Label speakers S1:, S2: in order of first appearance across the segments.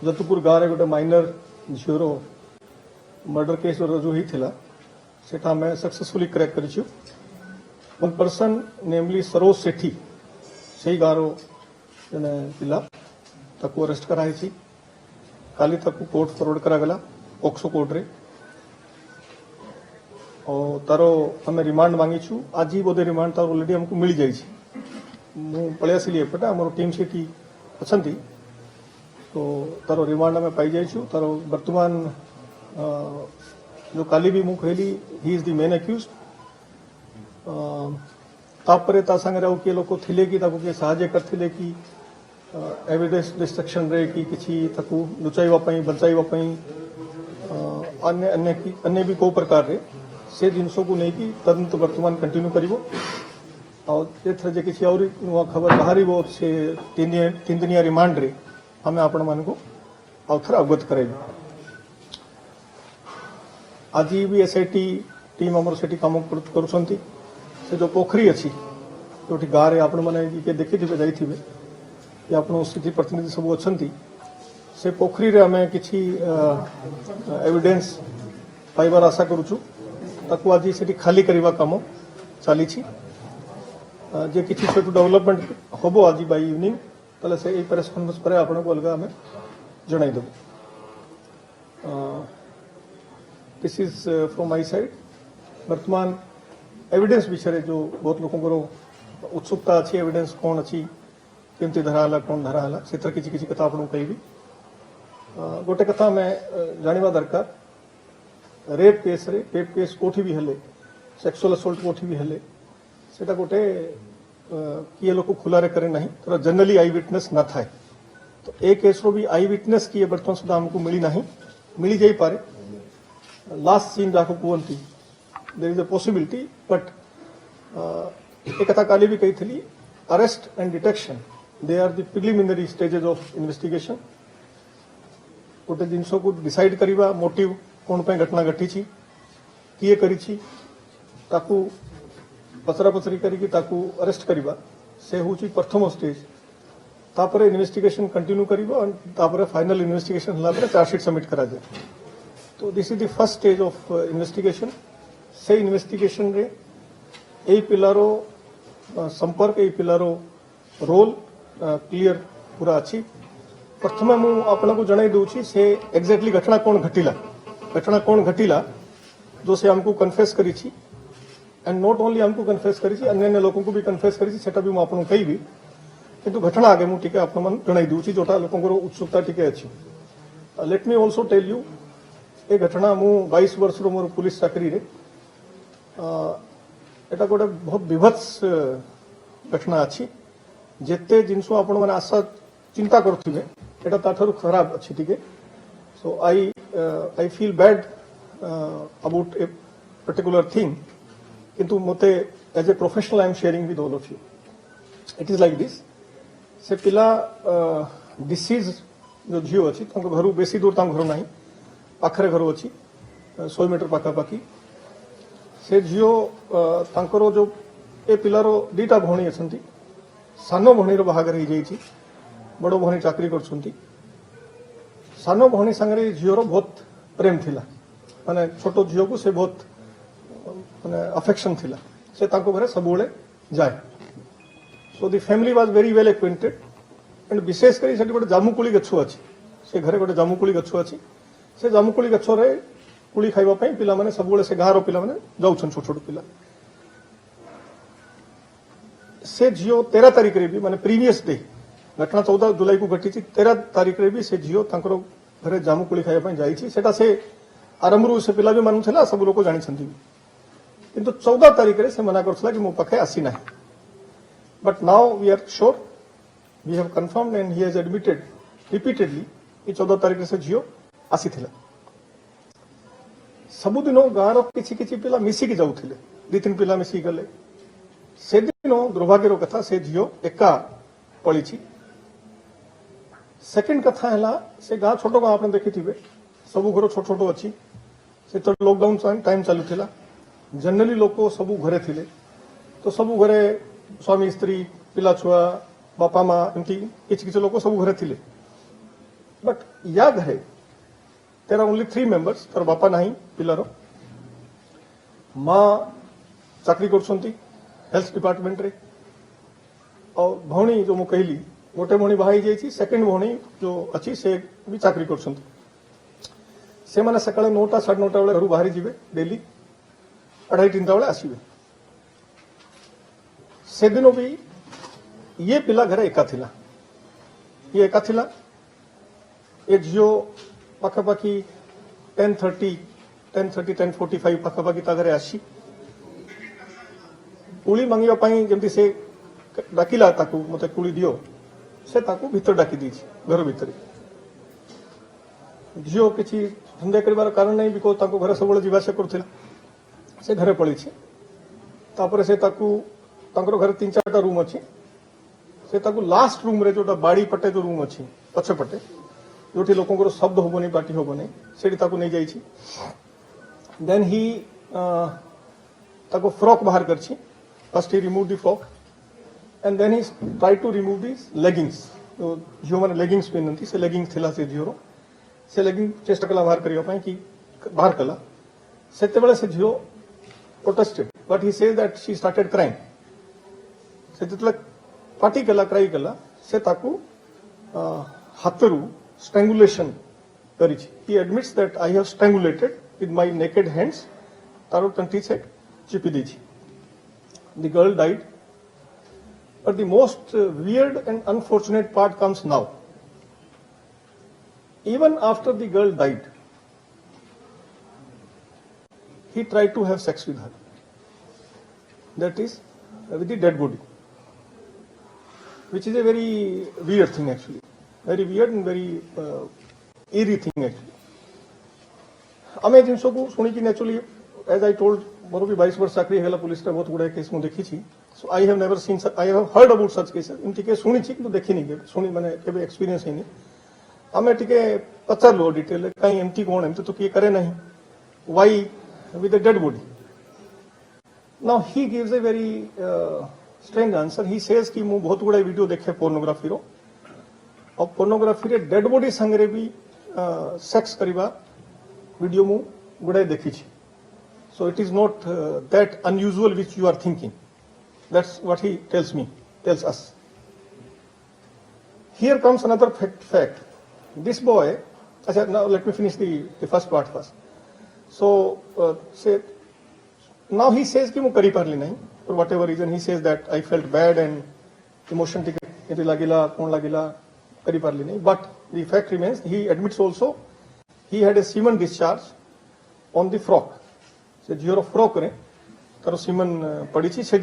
S1: जतुपुर गाँव गोटे माइनर झीर मर्डर केस जो होता सेटा आम सक्सेसफुली क्रैक कर वन पर्सन नेमली सरोज सेठी से गाँव जने पिला ताको अरेस्ट कराई काली ताको कोर्ट फॉरवर्ड करागला पोक्सो कोर्ट रे और तार आम रिमांड मांगी आज बोधे रिमांड तार ऑलरेडी हमको मिल जाइए पलि आसली एपटे आम टीम से अच्छा तो तार रिमांड आम पाई जाइछु तार वर्तमान जो काली भी मुझे कहली he is the main accuse तापरे ता संगे आउ किए लोक थिले कि ताको किए सहायता करथिले कि एविडेंस डिस्ट्रक्शन रे कि किछि ताको लुचाइवा पई बचाइवा पई अन्य भी को प्रकार रे से जिनसों को नहीं कि तदंत वर्तमान कंटिन्यू करिवो और एथरे जे किछि और नुआ खबर बाहरिवो से 3 दिनिया रिमांड रे हमें आपण मान को आउथर अवगत कराइबो आज भी एसआईटी टीम आमर सेठी काम करुछंती से जो पोखरी अच्छी जो गाँव में आपण मैंने देखी थे जाइए कि आप स्थिति प्रतिनिधि सब अच्छा से पोखरी रे आम कि एविडेंस पाइबार आशा करुचु ताकू आज से खाली करवा कम चली जे कि डेवलपमेंट हम आज बाय इवनिंग ताले से ए प्रेस कॉन्फ्रेंस पर आपन को अलग आम जणाई देबो this is from my side वर्तमान एविडेंस विषय जो बहुत लोक उत्सुकता अच्छी एविडेंस कौन अच्छी केमती धराला कौन धराला से किसी कथा आपको कहबी गोटे कथा मैं जानिबा दरकार रेप केस कोठी भी हेले सेक्सुअल असोल्ट कोठी भी हेले सेटा गोटे किए लोक खुलारे करे नहीं तो जनरली आई विटनेस न थाए तो ए केस रो भी आई विटनेस किए बर्तमान सुधा हमको मिली नहीं मिली जाई पारे लास्ट सीन जाको कहती there is a possibility but एक कथा काली भी कही थी arrest and detection they are the preliminary stages of investigation गोटे जिनस को डिसाइड करवा मोटिव कौन पे घटना घटी किए करी ताकू पचरा पचरी करी ताकू अरेस्ट करवा से हूँ प्रथम स्टेज तापर इन्वेस्टिगेशन कंटिन्यू कर फाइनल इन्वेस्टिगेशन होला चार्जसीट सबमिट करा जाए तो this is the first stage of investigation से इन्वेस्टिगेशन रे ए पिलारो संपर्क ए पिलारो रोल क्लियर पूरा अच्छी प्रथम मु आपन को जणाई दूची से एग्जैक्टली घटना कौन घटिला जो से हमको कन्फेस करी छी एंड नॉट ओनली हमको कन्फेस करी छी अन्य लोगों को भी कन्फेस करी छी सेटा भी मु आपन कहबी किंतु घटना आगे मु टिके आपन मन जणाई दूची जोटा लोगों को उत्सुकता टिके अछि let me also tell you a घटना मु 22 वर्ष रो मोर पुलिस चाकरी रे एटा गोटे बहुत विभत्स घटना अच्छी जिते जिनस आपण मैंने आशा चिंता करुवे एटा ताठू खराब अच्छी टिके so I feel bad about a particular thing किंतु मते as a professional I am sharing with all of you it is like this से पिला डिसीज जो झील अच्छी घर बेसी दूर घर ना पाखरे घर अच्छी 100 मीटर पाखापाखि से झील तांकर जो ए पिलार दीटा भौणी अच्छा सान भौणी बाहागर हो जाइए बड़ भौणी चाकरी कर सान भौणी सांगे झीर बहुत प्रेम थिला माने छोट झील को से बहुत माने अफेक्शन थिला से तांको घरे सब जाए so the family was very well acquainted and विशेष करी से गोटे जामुकुली गछ अच्छी से घरे गोटे जामुकुली गछ अच्छी से जामुकुली गछरे कुली खाइबा पई पिला माने सब से गाँव पिला माने जाउछन छोट छोट पिला से झील 13 तारीख रे भी माने प्रीवियस डे घटना 14 जुलाई को घटी 13 तारीख रे भी से झील तांकर घरे जामुकुली खाइबा पई जाई सेटा से आरंभरू से पिला भी मानुला सब लोग जानी किंतु 14 तारीख रे से मना करथला कि मो पाखे आसी ना but now we are sure we have confirmed and he has admitted repeatedly कि 14 तारीख से झील आसी थिला सबुदिन गाँव किसी किसी पिला मिसिकी जाऊले 2-3 पिला मिसिकी गले से दिन दुर्भाग्यर कथा से झील एका पड़ी सेकेंड कथा है से गाँ छोट गाँव आप देखी थे सब घर छोट छोट अच्छी से तो लॉकडाउन टाइम चलूला जनरली लोक सब घरे थिले तो सब घरे स्वामी स्त्री पिला छुआ बापा माँ एमती किसी किसी लोग सब घरे थिले बट या घरे देयर आर ओनली 3 मेंबर्स तार बापा नाही पिलार माँ चाकरी कर हेल्थ डिपार्टमेंट रे और भौणी जो मु कहली गोटे भौणी बाहा जाइए सेकेंड भौणी जो अच्छी से भी चाकरी कर से माने सकाळे 9टा 9:30 बेले घर बाहरी जीवे डेली 2:30-3 बेले आसवे से दिन भी ये पिला घरे एका थिला ये एका थिला ए झियो पाखापाखि 10:30 10:45 पाखापाखि ता घरे आसी कुली मांगिया पाई जमती से डाकिला ताकू मते कुली दियो से ताकू भीतर डाकी दी घर भीतर झियो किसी धंधा कर कारण नहीं बिकज ताको घर सब जीवासा कर से घरे पड़ी तापर से ताकू तांकर घर 3-4टा रूम अच्छी से ताकू लास्ट रूम रे जोटा बाड़ी पटे जो रूम अच्छी पछे पटे जो लोक शब्द होबनी पार्टी होबनी से ताकू नहीं जाइए देन ही ताको फ्रॉक बाहर कर first he remove the frock and then he try to remove the leggings जो झील मैंने लेगिंग्स पिन्हती से लेगिंग्स थिला से झील से लेगिंग चेष्टा कला बाहर करने कि बाहर कला से झील protested but he says that she started crying से जितले पार्टी कला क्राई कला से ताकू हाथरू स्ट्रेंगुलेशन करी he admits that I have strangulated with my naked hands तारो तंटी से चिपी दी the girl died but the most weird and unfortunate part comes now even after the girl died he tried to have sex with her that is with the dead body which is a very weird thing actually very weird and very eerie thing actually हमें जिन को सुनी कि naturally as I told मोर भी 22 वर्ष चाकरी है police बहुत गुड़ा केस मुझे देखी so I have never seen I have heard about such cases एमती के शुणी कि देखी नहीं शुणी मैंने केबे एक्सपीरियंस है आमे टिके पचारू डिटेल कहीं एमती कौन एमती तो किए करे नहीं why with dead body now he gives a very strange answer he says कि मु बहुत गुड़ा वीडियो देखे पोर्नोग्राफी रो और पोर्नोग्राफी रे डेड बॉडी संगे भी सेक्स करवा वीडियो मु गुड़ा देखी so it is not that unusual which you are thinking that's what he tells us here comes another fact this boy now let me finish the first part first so say now he says ki mu kari parli nahi for whatever reason he says that I felt bad and emotion ticket ete lagila kon lagila kari parli nahi but the fact remains he admits also he had a semen discharge on the frock se jiro frock re taro semen padi chi se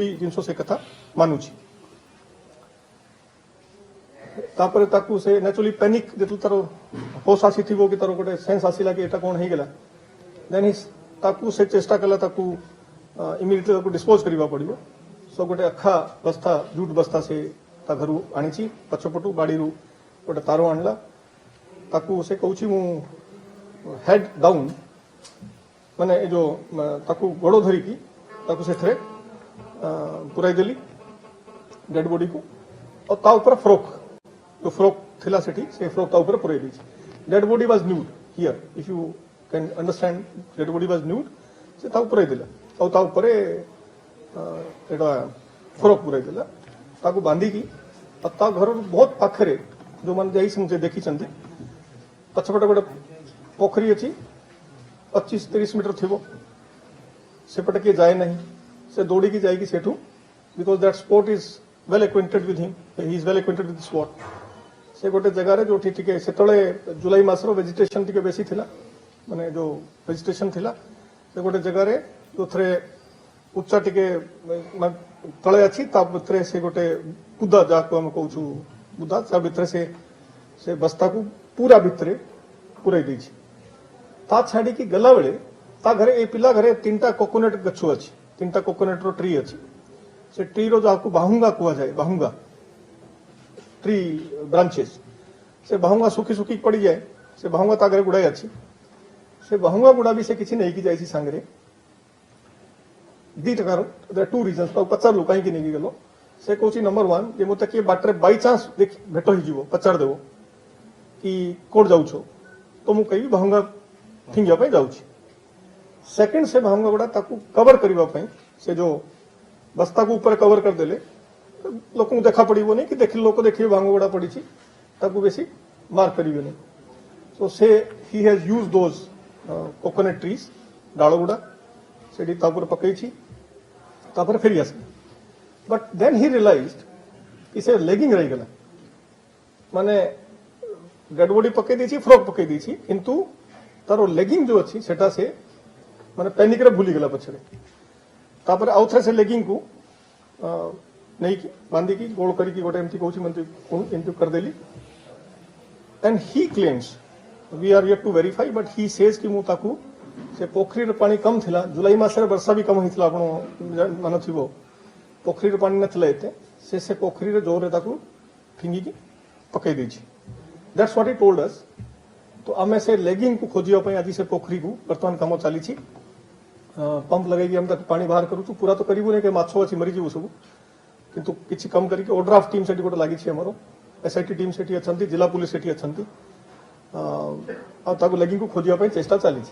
S1: भी जिनसो से कथा मानु छी तापर ताकू से naturally panic जेतु तारो होश आसी थी वो कि तारो गोटे सेंस आसीला कि एटा कोन हे गेला देन ही ताकू से चेष्टा कला ताकू इमिडिएटली ताकू डिस्पोज करबा पड़िबो सो गोटे अखा बस्ता जूट बस्ता से ता घरु आनी छी पछपटू बाड़ी रु गोटे तारो आणला ताकू से कहूची मु हेड डाउन माने जो ताकू गोड़ो धरी की ताकू से थरे पुराई देली डेड बॉडी को और ता ऊपर फ्रॉक तो फ्रॉक थिला सेठी से फ्रॉक ता ऊपर पुराई the dead body was nude here if you can understand dead body was nude से ता ऊपर देला और ता ऊपर एटा फ्रॉक पुराई देला ताकू बांधी की और ता घर बहुत पाखरे जो मन जाई समझे देखी चंदी पछपटे गोटे पोखरी अछि 25-30 मीटर थिबो सेपटे के जाए नहीं से दौड़ी की जाएगी Sethu because that spot is well acquainted with him he is well acquainted with spot से गोटे जगार जो टिके सेतळे जुलाई मासरो वेजिटेशन टिके बेसी थिला माने जो वेजिटेशन थिला से गोटे जगार जो थरे उच्चा टिके तळे अछि ता भितरे से गोटे बुदा जाको हम कहू छु बुदा ता भितरे से बस्ता को पूरा भितरे पुराई दै छी ता छाड़ी की गला बेले ता घरे ए पिला घरे 3टा कोकोनट गछु अछि 3टा कोकोनट रो ट्री अछि से ट्री रो जाको बाहुंगा कुआ जाए बाहुंगा ट्री ब्रांचेस से बाहुंगा सुखी सुखी पड़ी जाए से बाहुंगा ता घरे गुड़ाई अछि से बाहुंगा गुड़ा भी से किछि नहीं की जाय छी सांगरे दी टकार देयर टू रीजंस तो पचार लुकाई की नहीं गेलो से कोची नंबर 1 जे मोते के बाटरे बाय चांस देख भेटो ही जीवो पचार देबो कि कोड जाऊछ तो मु कही भंगा फिंगिया जाऊँ सेकंड से भांगा गुड़ा ताकू कवर करने से जो बस्ता को ऊपर कवर कर देले लोक देखा पड़ो नहीं कि देख लोक देखिए भांगा गुड़ा पड़ी ताकू बेसी मार करेंगे नहीं सो से he has use those coconut trees डाल गुड़ा से पकई फेरी आस बट देन ही रियलाइज्ड कि से लेगिंग रही गला माने डेड बॉडी पकई दी फ्रॉक पकई दी किंतु तार लेगिंग जो अच्छी सेटा से माने पैनिक रे भूली गला पछरे तापर आउ थे से लेगिंग को नहीं कि बांधी की गोल करी गोटे एमती कहूँ एमती कर देली and he claims we are yet to verify but he says कि मुझे से पोखरी पानी कम थिला जुलाई मास वर्षा भी कम होता आप मान थो पोखरी पानी नथिला एते से पोखरी जोर फिंगिकी पकई देछि that's what he told us तो आम से लेगिंग को खोजापी आज से पोखरी को बर्तमान कम चली पंप लगे हम पानी बाहर करूँ पूरा तो करूँ नहीं कि माछ अच्छी मरीज सब किंतु किसी कम करके ओड्राफ्ट टीम से गोटे लगी आमर एसआईटी टीम से अच्छा जिला पुलिस से अच्छा लेगिंग को खोजापी चेष्टा चली